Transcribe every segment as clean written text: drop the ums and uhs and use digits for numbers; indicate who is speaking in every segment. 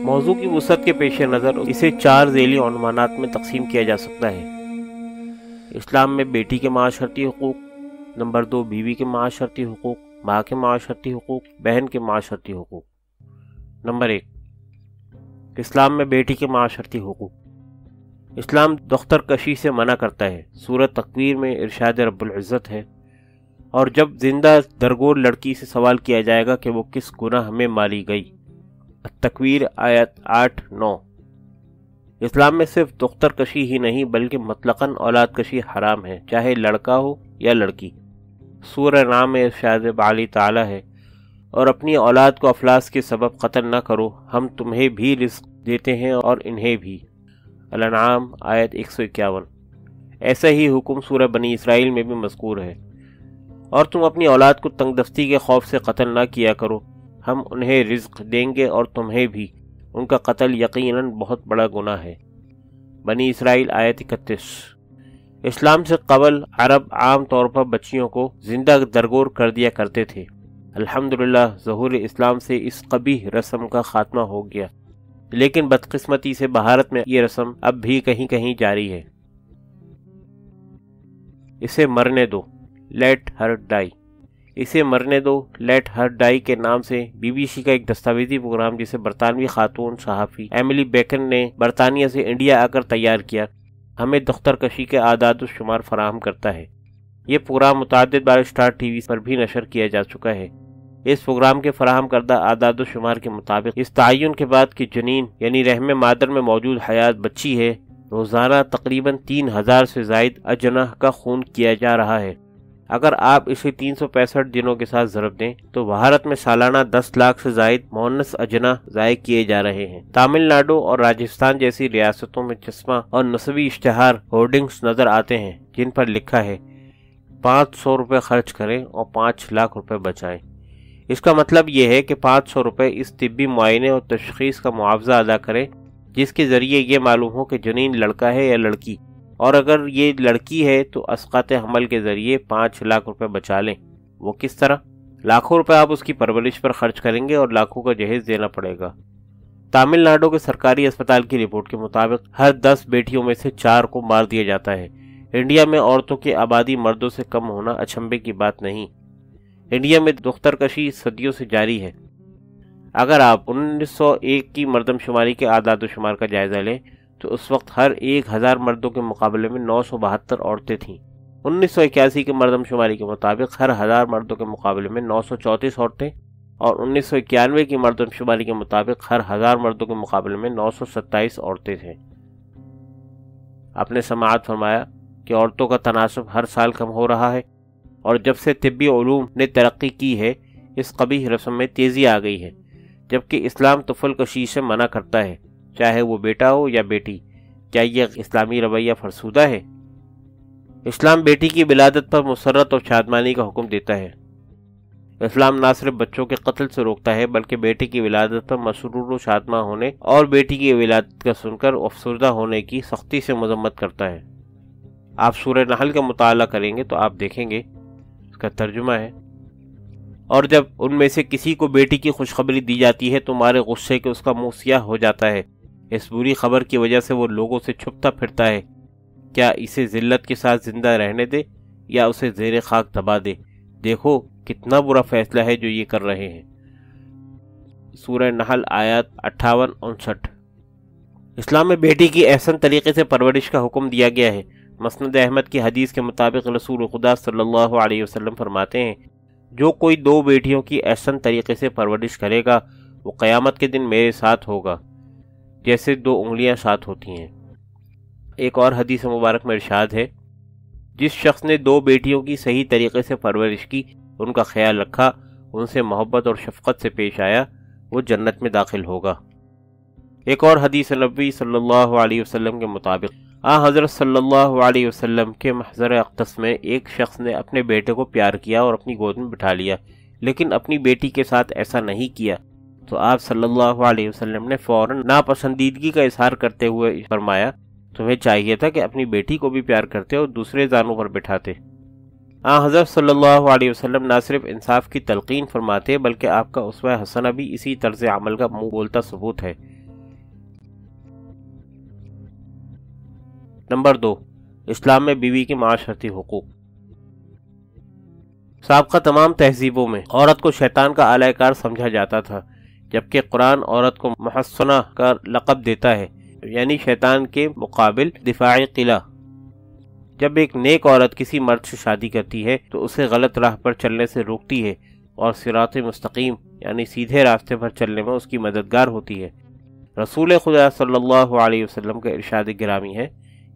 Speaker 1: موضوع کی وسعت کے پیش نظر اسے 4 ذیلی عنوانات میں تقسیم کیا جا سکتا ہے۔ اسلام میں بیٹی کے معاشرتی حقوق، نمبر 2 بیوی کے معاشرتی حقوق، ماں کے معاشرتی حقوق، بہن کے معاشرتی حقوق۔ نمبر 1، اسلام میں بیٹی کے معاشرتی حقوق۔ اسلام دختر کشی سے منع کرتا ہے۔ سورہ تکویر میں ارشاد رب العزت ہے، اور جب زندہ درگور لڑکی سے سوال کیا جائے گا کہ وہ کس گناہ میں ماری گئی۔ تکویر آیت 8-9۔ اسلام میں صرف دختر کشی ہی نہیں بلکہ مطلقاً اولاد کشی حرام ہے، چاہے لڑکا ہو یا لڑکی۔ سورہ نام میں ارشاد باری تعالی ہے، اور اپنی اولاد کو افلاس کے سبب قتل نہ کرو، ہم تمہیں بھی رزق دیتے ہیں اور انہیں بھی۔ الانعام آیت 151۔ ایسا ہی حکم سورہ بنی اسرائیل میں بھی مذکور ہے، اور تم اپنی اولاد کو تنگ دستی کے خوف سے قتل نہ کیا کرو، ہم انہیں رزق دیں گے اور تمہیں بھی، ان کا قتل یقیناً بہت بڑا گناہ ہے۔ بنی اسرائیل آیت 31۔ اسلام سے قبل عرب عام طور پر بچیوں کو زندہ درگور کر دیا کرتے تھے۔ الحمدللہ ظہور اسلام سے اس قبیح رسم کا خاتمہ ہو گیا، لیکن بدقسمتی سے بھارت میں یہ رسم اب بھی کہیں کہیں جاری ہے۔ اسے مرنے دو، لیٹ ہر ڈائی۔ اسے مرنے دو، لیٹ ہر ڈائی کے نام سے بی بی سی کا ایک دستاویزی پروگرام جسے برطانوی خاتون صحافی ایملی بیکن نے برطانیہ سے انڈیا آ کر تیار کیا، ہمیں دختر کشی کے اعداد و شمار فراہم کرتا ہے۔ یہ پروگرام متعدد بار اسٹار ٹی وی پر بھی نشر کیا جا چکا ہے۔ اس پروگرام کے فراہم کردہ اعداد و شمار کے مطابق اس تعین کے بعد کہ جنین یعنی رحم مادر میں موجود حیات بچی ہے، روزانہ تقریباً 3000 سے زائد اجنہ کا خون کیا جا رہا ہے۔ اگر آپ اسے 365 دنوں کے ساتھ ضرب دیں تو بھارت میں سالانہ 10 لاکھ سے زائد مؤنث اجنہ ضائع کیے جا رہے ہیں۔ تامل ناڈو اور راجستھان جیسی ریاستوں میں چشمہ اور نسبی اشتہار ہورڈنگز نظر آتے ہیں جن پر لکھا ہے 500 روپے خرچ کریں اور 5 لاکھ روپے بچائیں۔ اس کا مطلب یہ ہے کہ 500 روپے اس طبی معائنے اور تشخیص کا معاوضہ ادا کریں جس کے ذریعے یہ معلوم ہو کہ جنین لڑکا ہے یا لڑکی، اور اگر یہ لڑکی ہے تو اسقاط حمل کے ذریعے 5 لاکھ روپے بچا لیں۔ وہ کس طرح؟ لاکھوں روپے آپ اس کی پرورش پر خرچ کریں گے اور لاکھوں کا جہیز دینا پڑے گا۔ تامل ناڈو کے سرکاری اسپتال کی رپورٹ کے مطابق ہر 10 بیٹیوں میں سے 4 کو مار دیا جاتا ہے۔ انڈیا میں عورتوں کی آبادی مردوں سے کم ہونا اچنبھے کی بات نہیں۔ انڈیا میں دختر کشی صدیوں سے جاری ہے۔ اگر آپ 1901 کی مردم شماری کے اعداد و شمار کا جائزہ لیں تو اس وقت ہر 1000 مردوں کے مقابلے میں 972 عورتیں تھیں۔ 1981 کے مردم شماری کے مطابق ہر 1000 مردوں کے مقابلے میں 934 عورتیں، اور 1991 کی مردم شماری کے مطابق ہر 1000 مردوں کے مقابلے میں 927 عورتیں تھیں۔ آپ نے سماعت فرمایا کہ عورتوں کا تناسب ہر سال کم ہو رہا ہے، اور جب سے طبی علوم نے ترقی کی ہے اس قبیح رسم میں تیزی آ گئی ہے، جبکہ اسلام طفل کشی سے منع کرتا ہے، چاہے وہ بیٹا ہو یا بیٹی۔ کیا یہ اسلامی رویہ فرسودہ ہے؟ اسلام بیٹی کی ولادت پر مسرت اور شادمانی کا حکم دیتا ہے۔ اسلام نہ صرف بچوں کے قتل سے روکتا ہے بلکہ بیٹی کی ولادت پر مسرور و شادمہ ہونے اور بیٹی کی ولادت کا سن کر افسردہ ہونے کی سختی سے مذمت کرتا ہے۔ آپ سورہ نحل کا مطالعہ کریں گے تو آپ دیکھیں گے اس کا ترجمہ ہے، اور جب ان میں سے کسی کو بیٹی کی خوشخبری دی جاتی ہے تو مارے غصے کے اس کا منہ سیاہ ہو جاتا ہے۔ اس بری خبر کی وجہ سے وہ لوگوں سے چھپتا پھرتا ہے۔ کیا اسے ذلت کے ساتھ زندہ رہنے دے یا اسے زیر خاک دبا دے؟ دیکھو کتنا برا فیصلہ ہے جو یہ کر رہے ہیں۔ سورہ نحل آیات 58-59۔ اسلام میں بیٹی کی احسن طریقے سے پرورش کا حکم دیا گیا ہے۔ مسند احمد کی حدیث کے مطابق رسول خدا صلی اللہ علیہ وسلم فرماتے ہیں، جو کوئی 2 بیٹیوں کی احسن طریقے سے پرورش کرے گا وہ قیامت کے دن میرے ساتھ ہوگا جیسے 2 انگلیاں ساتھ ہوتی ہیں۔ ایک اور حدیث مبارک میں ارشاد ہے، جس شخص نے 2 بیٹیوں کی صحیح طریقے سے پرورش کی، ان کا خیال رکھا، ان سے محبت اور شفقت سے پیش آیا، وہ جنت میں داخل ہوگا۔ ایک اور حدیث نبوی صلی اللہ علیہ وسلم کے مطابق حضرت صلی اللہ علیہ وسلم کے محضر اقدس میں ایک شخص نے اپنے بیٹے کو پیار کیا اور اپنی گود میں بٹھا لیا، لیکن اپنی بیٹی کے ساتھ ایسا نہیں کیا، تو آپ صلی اللہ علیہ وسلم نے فوراً ناپسندیدگی کا اظہار کرتے ہوئے فرمایا، تمہیں چاہیے تھا کہ اپنی بیٹی کو بھی پیار کرتے اور دوسرے زانوں پر بٹھاتے۔ حضرت صلی اللہ علیہ وسلم نہ صرف انصاف کی تلقین فرماتے بلکہ آپ کا اسوہ حسنہ بھی اسی طرز عمل کا منہ بولتا ثبوت ہے۔ نمبر 2، اسلام میں بیوی کے معاشرتی حقوق۔ سابقہ تمام تہذیبوں میں عورت کو شیطان کا اعلی کار سمجھا جاتا تھا، جبکہ قرآن عورت کو محصنہ کا لقب دیتا ہے، یعنی شیطان کے مقابل دفاعی قلعہ۔ جب ایک نیک عورت کسی مرد سے شادی کرتی ہے تو اسے غلط راہ پر چلنے سے روکتی ہے اور صراط مستقیم یعنی سیدھے راستے پر چلنے میں اس کی مددگار ہوتی ہے۔ رسول خدا صلی اللہ علیہ وسلم کا ارشاد گرامی ہے،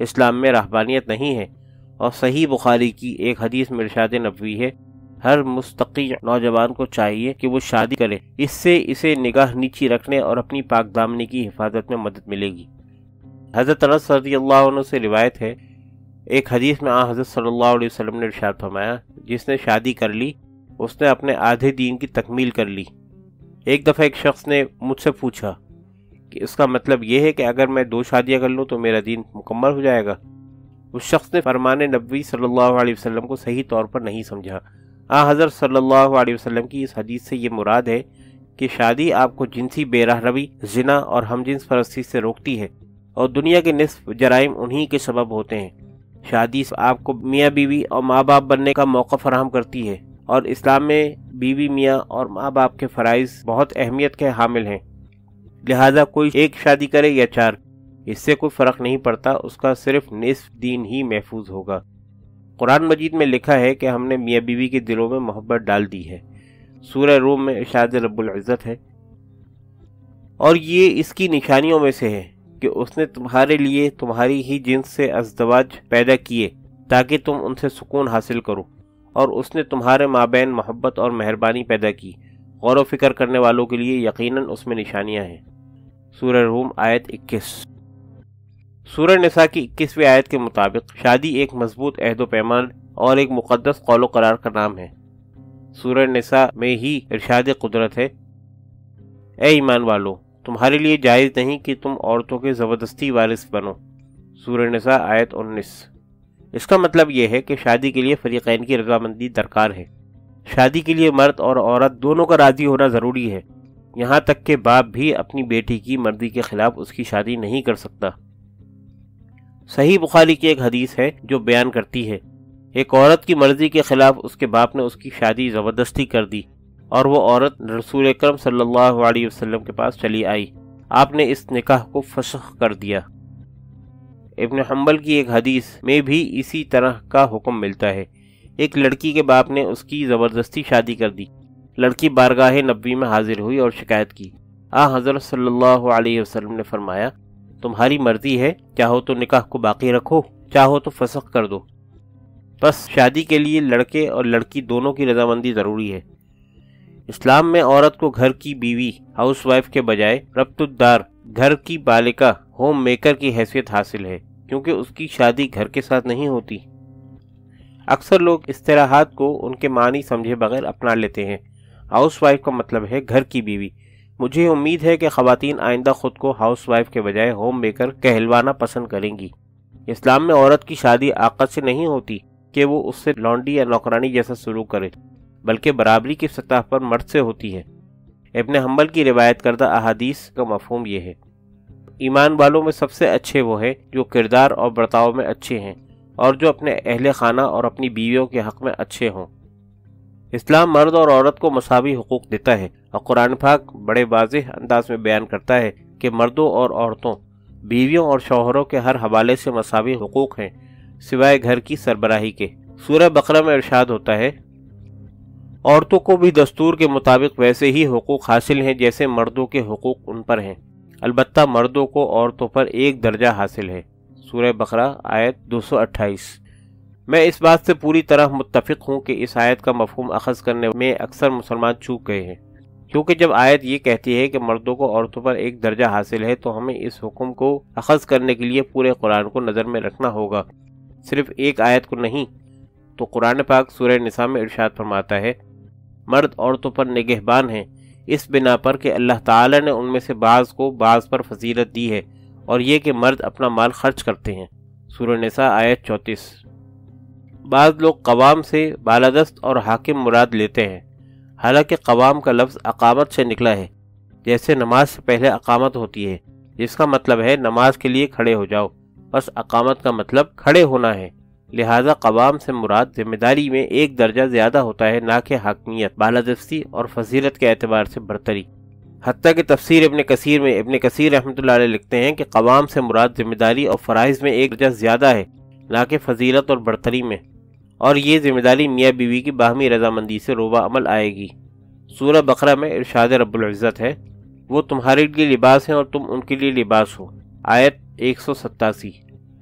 Speaker 1: اسلام میں رہبانیت نہیں ہے، اور صحیح بخاری کی ایک حدیث میں ارشاد نبوی ہے، ہر مستقی نوجوان کو چاہیے کہ وہ شادی کرے، اس سے اسے نگاہ نیچی رکھنے اور اپنی پاک دامنی کی حفاظت میں مدد ملے گی۔ حضرت انس رضی اللہ عنہ سے روایت ہے، ایک حدیث میں حضرت صلی اللہ علیہ وسلم نے ارشاد فرمایا، جس نے شادی کر لی اس نے اپنے آدھے دین کی تکمیل کر لی۔ ایک دفعہ ایک شخص نے مجھ سے پوچھا کہ اس کا مطلب یہ ہے کہ اگر میں 2 شادیاں کر لوں تو میرا دین مکمل ہو جائے گا؟ اس شخص نے فرمان نبوی صلی اللہ علیہ وسلم کو صحیح طور پر نہیں سمجھا۔ حضرت صلی اللہ علیہ وسلم کی اس حدیث سے یہ مراد ہے کہ شادی آپ کو جنسی بے راہ روی، زنا اور ہم جنس پرستی سے روکتی ہے، اور دنیا کے نصف جرائم انہی کے سبب ہوتے ہیں۔ شادی آپ کو میاں بیوی اور ماں باپ بننے کا موقع فراہم کرتی ہے، اور اسلام میں بیوی، میاں اور ماں باپ کے فرائض بہت اہمیت کے حامل ہیں۔ لہذا کوئی ایک شادی کرے یا 4، اس سے کوئی فرق نہیں پڑتا، اس کا صرف نصف دین ہی محفوظ ہوگا۔ قرآن مجید میں لکھا ہے کہ ہم نے میاں بیوی کے دلوں میں محبت ڈال دی ہے۔ سورہ روم میں ارشاد رب العزت ہے، اور یہ اس کی نشانیوں میں سے ہے کہ اس نے تمہارے لیے تمہاری ہی جنس سے ازدواج پیدا کیے تاکہ تم ان سے سکون حاصل کرو، اور اس نے تمہارے مابین محبت اور مہربانی پیدا کی۔ غور و فکر کرنے والوں کے لیے یقیناً اس میں نشانیاں ہیں۔ سورہ روم آیت 21۔ سورہ نساء کی 21ویں آیت کے مطابق شادی ایک مضبوط عہد و پیمان اور ایک مقدس قول و قرار کا نام ہے۔ سورہ نساء میں ہی ارشاد قدرت ہے، اے ایمان والو، تمہارے لیے جائز نہیں کہ تم عورتوں کے زبردستی وارث بنو۔ سورہ نساء آیت 19۔ اس کا مطلب یہ ہے کہ شادی کے لیے فریقین کی رضامندی درکار ہے۔ شادی کے لیے مرد اور عورت دونوں کا راضی ہونا ضروری ہے، یہاں تک کہ باپ بھی اپنی بیٹی کی مرضی کے خلاف اس کی شادی نہیں کر سکتا۔ صحیح بخاری کی ایک حدیث ہے جو بیان کرتی ہے، ایک عورت کی مرضی کے خلاف اس کے باپ نے اس کی شادی زبردستی کر دی، اور وہ عورت رسول اکرم صلی اللہ علیہ وسلم کے پاس چلی آئی، آپ نے اس نکاح کو فسخ کر دیا۔ ابن حنبل کی ایک حدیث میں بھی اسی طرح کا حکم ملتا ہے، ایک لڑکی کے باپ نے اس کی زبردستی شادی کر دی، لڑکی بارگاہ نبوی میں حاضر ہوئی اور شکایت کی۔ حضرت صلی اللہ علیہ وسلم نے فرمایا، تمہاری مرضی ہے، چاہو تو نکاح کو باقی رکھو، چاہو تو فسخ کر دو۔ بس شادی کے لیے لڑکے اور لڑکی دونوں کی رضامندی ضروری ہے۔ اسلام میں عورت کو گھر کی بیوی، ہاؤس وائف کے بجائے ربط الدار، گھر کی بالکا، ہوم میکر کی حیثیت حاصل ہے، کیونکہ اس کی شادی گھر کے ساتھ نہیں ہوتی۔ اکثر لوگ اصطلاحات کو ان کے معنی سمجھے بغیر اپنا لیتے ہیں۔ ہاؤس وائف کا مطلب ہے گھر کی بیوی۔ مجھے امید ہے کہ خواتین آئندہ خود کو ہاؤس وائف کے بجائے ہوم میکر کہلوانا پسند کریں گی۔ اسلام میں عورت کی شادی آقا سے نہیں ہوتی کہ وہ اس سے لونڈی یا نوکرانی جیسا سلوک کرے، بلکہ برابری کی سطح پر مرد سے ہوتی ہے۔ ابن حنبل کی روایت کردہ احادیث کا مفہوم یہ ہے، ایمان والوں میں سب سے اچھے وہ ہیں جو کردار اور برتاؤ میں اچھے ہیں، اور جو اپنے اہل خانہ اور اپنی بیویوں کے حق میں اچھے ہوں۔ اسلام مرد اور عورت کو مساوی حقوق دیتا ہے، اور قرآن پاک بڑے واضح انداز میں بیان کرتا ہے کہ مردوں اور عورتوں، بیویوں اور شوہروں کے ہر حوالے سے مساوی حقوق ہیں، سوائے گھر کی سربراہی کے۔ سورہ بقرہ میں ارشاد ہوتا ہے، عورتوں کو بھی دستور کے مطابق ویسے ہی حقوق حاصل ہیں جیسے مردوں کے حقوق ان پر ہیں، البتہ مردوں کو عورتوں پر 1 درجہ حاصل ہے۔ سورہ بقرہ آیت 228۔ میں اس بات سے پوری طرح متفق ہوں کہ اس آیت کا مفہوم اخذ کرنے میں اکثر مسلمان چوک گئے ہیں، کیونکہ جب آیت یہ کہتی ہے کہ مردوں کو عورتوں پر 1 درجہ حاصل ہے تو ہمیں اس حکم کو اخذ کرنے کے لیے پورے قرآن کو نظر میں رکھنا ہوگا، صرف ایک آیت کو نہیں۔ تو قرآن پاک سورہ نساء میں ارشاد فرماتا ہے، مرد عورتوں پر نگہبان ہیں، اس بنا پر کہ اللہ تعالی نے ان میں سے بعض کو بعض پر فضیلت دی ہے، اور یہ کہ مرد اپنا مال خرچ کرتے ہیں۔ سورہ نساء آیت 34۔ بعض لوگ قوام سے بالادست اور حاکم مراد لیتے ہیں، حالانکہ قوام کا لفظ اقامت سے نکلا ہے، جیسے نماز سے پہلے اقامت ہوتی ہے، جس کا مطلب ہے نماز کے لیے کھڑے ہو جاؤ، بس اقامت کا مطلب کھڑے ہونا ہے۔ لہذا قوام سے مراد ذمہ داری میں ایک درجہ زیادہ ہوتا ہے، نہ کہ حاکمیت، بالادستی اور فضیلت کے اعتبار سے برتری۔ حتیٰ کہ تفسیر ابن کثیر میں ابن کثیر رحمۃ اللہ علیہ لکھتے ہیں کہ قوام سے مراد ذمہ داری اور فرائض میں ایک درجہ زیادہ ہے، نہ کہ فضیلت اور برتری میں، اور یہ ذمہ داری میاں بیوی کی باہمی رضامندی سے روبہ عمل آئے گی۔ سورہ بقرہ میں ارشاد رب العزت ہے، وہ تمہارے لیے لباس ہیں اور تم ان کے لیے لباس ہو۔ آیت 187۔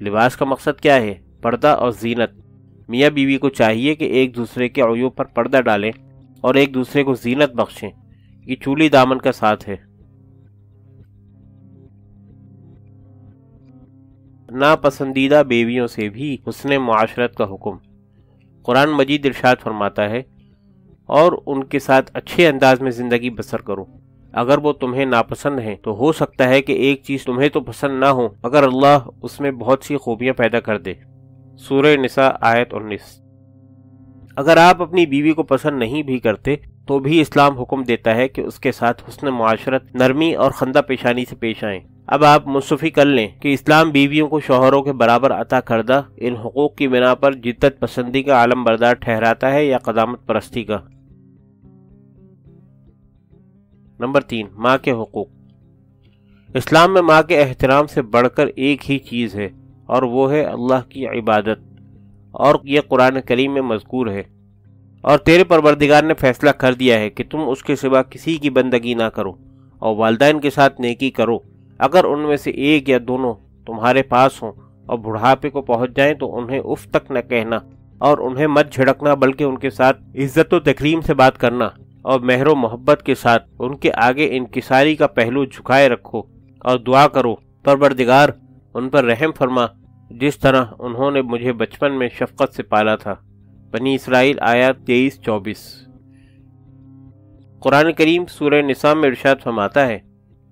Speaker 1: لباس کا مقصد کیا ہے؟ پردہ اور زینت۔ میاں بیوی کو چاہیے کہ ایک دوسرے کے عیوب پر پردہ ڈالیں اور ایک دوسرے کو زینت بخشیں، یہ چولی دامن کا ساتھ ہے۔ ناپسندیدہ بیویوں سے بھی حسن معاشرت کا حکم۔ قرآن مجید ارشاد فرماتا ہے، اور ان کے ساتھ اچھے انداز میں زندگی بسر کرو، اگر وہ تمہیں ناپسند ہیں تو ہو سکتا ہے کہ ایک چیز تمہیں تو پسند نہ ہو مگر اللہ اس میں بہت سی خوبیاں پیدا کر دے۔ سورہ نساء آیت 19۔ اگر آپ اپنی بیوی کو پسند نہیں بھی کرتے تو بھی اسلام حکم دیتا ہے کہ اس کے ساتھ حسن معاشرت، نرمی اور خندہ پیشانی سے پیش آئیں۔ اب آپ منصفی کر لیں کہ اسلام بیویوں کو شوہروں کے برابر عطا کردہ ان حقوق کی بنا پر جدت پسندی کا عالم بردار ٹھہراتا ہے یا قدامت پرستی کا۔ نمبر 3، ماں کے حقوق۔ اسلام میں ماں کے احترام سے بڑھ کر ایک ہی چیز ہے، اور وہ ہے اللہ کی عبادت، اور یہ قرآن کریم میں مذکور ہے، اور تیرے پروردگار نے فیصلہ کر دیا ہے کہ تم اس کے سوا کسی کی بندگی نہ کرو، اور والدین کے ساتھ نیکی کرو، اگر ان میں سے ایک یا دونوں تمہارے پاس ہوں اور بڑھاپے کو پہنچ جائیں تو انہیں اف تک نہ کہنا، اور انہیں مت جھڑکنا، بلکہ ان کے ساتھ عزت و تکریم سے بات کرنا، اور مہر و محبت کے ساتھ ان کے آگے انکساری کا پہلو جھکائے رکھو، اور دعا کرو، پروردگار ان پر رحم فرما جس طرح انہوں نے مجھے بچپن میں شفقت سے پالا تھا۔ بنی اسرائیل آیات 23-24۔ قرآن کریم سورہ نساء میں ارشاد فرماتا ہے،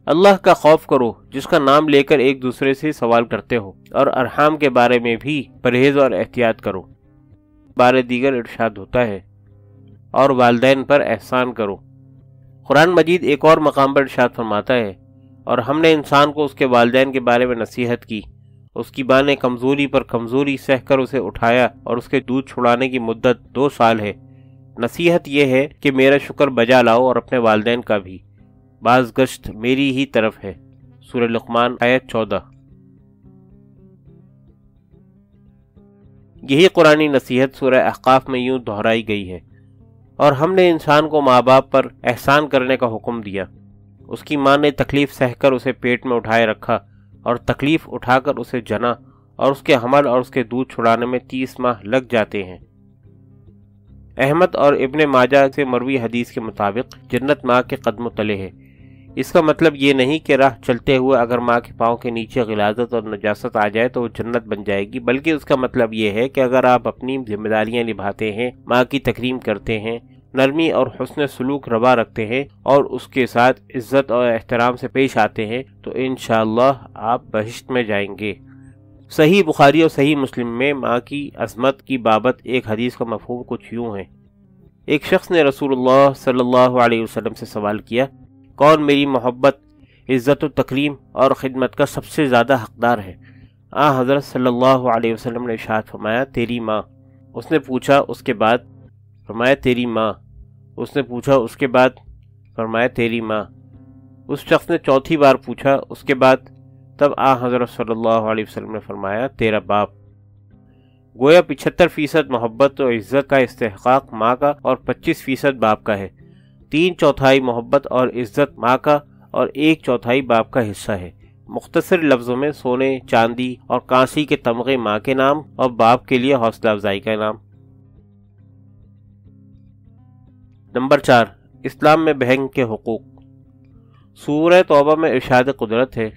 Speaker 1: اللہ کا خوف کرو جس کا نام لے کر ایک دوسرے سے سوال کرتے ہو، اور ارحام کے بارے میں بھی پرہیز اور احتیاط کرو۔ بارے دیگر ارشاد ہوتا ہے، اور والدین پر احسان کرو۔ قرآن مجید ایک اور مقام پر ارشاد فرماتا ہے، اور ہم نے انسان کو اس کے والدین کے بارے میں نصیحت کی، اس کی ماں نے کمزوری پر کمزوری سہ کر اسے اٹھایا، اور اس کے دودھ چھڑانے کی مدت 2 سال ہے۔ نصیحت یہ ہے کہ میرا شکر بجا لاؤ اور اپنے والدین کا بھی، باز گشت میری ہی طرف ہے۔ سورہ لقمان آیت 14۔ یہی قرآنی نصیحت سورہ احقاف میں یوں دہرائی گئی ہے، اور ہم نے انسان کو ماں باپ پر احسان کرنے کا حکم دیا۔ اس کی ماں نے تکلیف سہ کر اسے پیٹ میں اٹھائے رکھا، اور تکلیف اٹھا کر اسے جنا، اور اس کے حمل اور اس کے دودھ چھڑانے میں 30 ماہ لگ جاتے ہیں۔ احمد اور ابن ماجہ سے مروی حدیث کے مطابق جنت ماں کے قدموں تلے ہے۔ اس کا مطلب یہ نہیں کہ راہ چلتے ہوئے اگر ماں کے پاؤں کے نیچے غلاظت اور نجاست آ جائے تو وہ جنت بن جائے گی، بلکہ اس کا مطلب یہ ہے کہ اگر آپ اپنی ذمہ داریاں نبھاتے ہیں، ماں کی تکریم کرتے ہیں، نرمی اور حسن سلوک روا رکھتے ہیں، اور اس کے ساتھ عزت اور احترام سے پیش آتے ہیں، تو انشاءاللہ آپ بہشت میں جائیں گے۔ صحیح بخاری اور صحیح مسلم میں ماں کی عظمت کی بابت ایک حدیث کا مفہوم کچھ یوں ہے۔ ایک شخص نے رسول اللہ صلی اللہ علیہ وسلم سے سوال کیا، کون میری محبت، عزت و تکریم اور خدمت کا سب سے زیادہ حقدار ہے؟ حضرت صلی اللہ علیہ وسلم نے ارشاد فرمایا، تیری ماں۔ اس نے پوچھا اس کے بعد؟ فرمایا تیری ماں۔ اس نے پوچھا اس کے بعد؟ فرمایا تیری ماں۔ اس شخص نے چوتھی بار پوچھا اس کے بعد؟ تب حضرت صلی اللہ علیہ وسلم نے فرمایا تیرا باپ۔ گویا 75% محبت و عزت کا استحقاق ماں کا اور 25% باپ کا ہے۔ 3/4 محبت اور عزت ماں کا اور 1/4 باپ کا حصہ ہے۔ مختصر لفظوں میں سونے، چاندی اور کانسی کے تمغے ماں کے نام اور باپ کے لیے حوصلہ افزائی کا نام۔ نمبر 4، اسلام میں بہن کے حقوق۔ سورہ توبہ میں ارشاد قدرت ہے،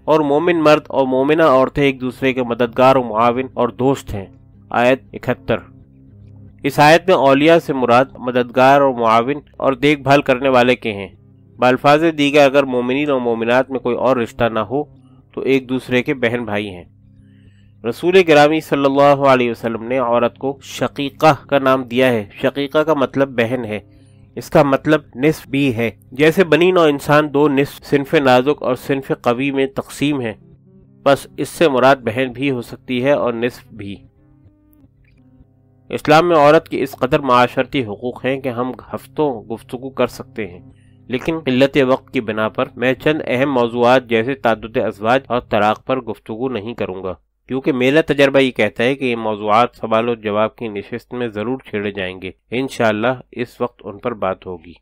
Speaker 1: اور مومن مرد اور مومنہ عورتیں ایک دوسرے کے مددگار و معاون اور دوست ہیں۔ آیت 71۔ اس آیت میں اولیاء سے مراد مددگار اور معاون اور دیکھ بھال کرنے والے کے ہیں۔ بالفاظ دیگر اگر مومنین اور مومنات میں کوئی اور رشتہ نہ ہو تو ایک دوسرے کے بہن بھائی ہیں۔ رسول گرامی صلی اللہ علیہ وسلم نے عورت کو شقیقہ کا نام دیا ہے۔ شقیقہ کا مطلب بہن ہے، اس کا مطلب نصف بھی ہے۔ جیسے بنی نوع انسان دو نصف، صنف نازک اور صنف قوی میں تقسیم ہے، بس اس سے مراد بہن بھی ہو سکتی ہے اور نصف بھی۔ اسلام میں عورت کی اس قدر معاشرتی حقوق ہیں کہ ہم ہفتوں گفتگو کر سکتے ہیں، لیکن قلت وقت کی بنا پر میں چند اہم موضوعات جیسے تعدد ازواج اور طلاق پر گفتگو نہیں کروں گا، کیونکہ میرا تجربہ یہ کہتا ہے کہ یہ موضوعات سوال و جواب کی نشست میں ضرور چھیڑے جائیں گے۔ انشاءاللہ اس وقت ان پر بات ہوگی۔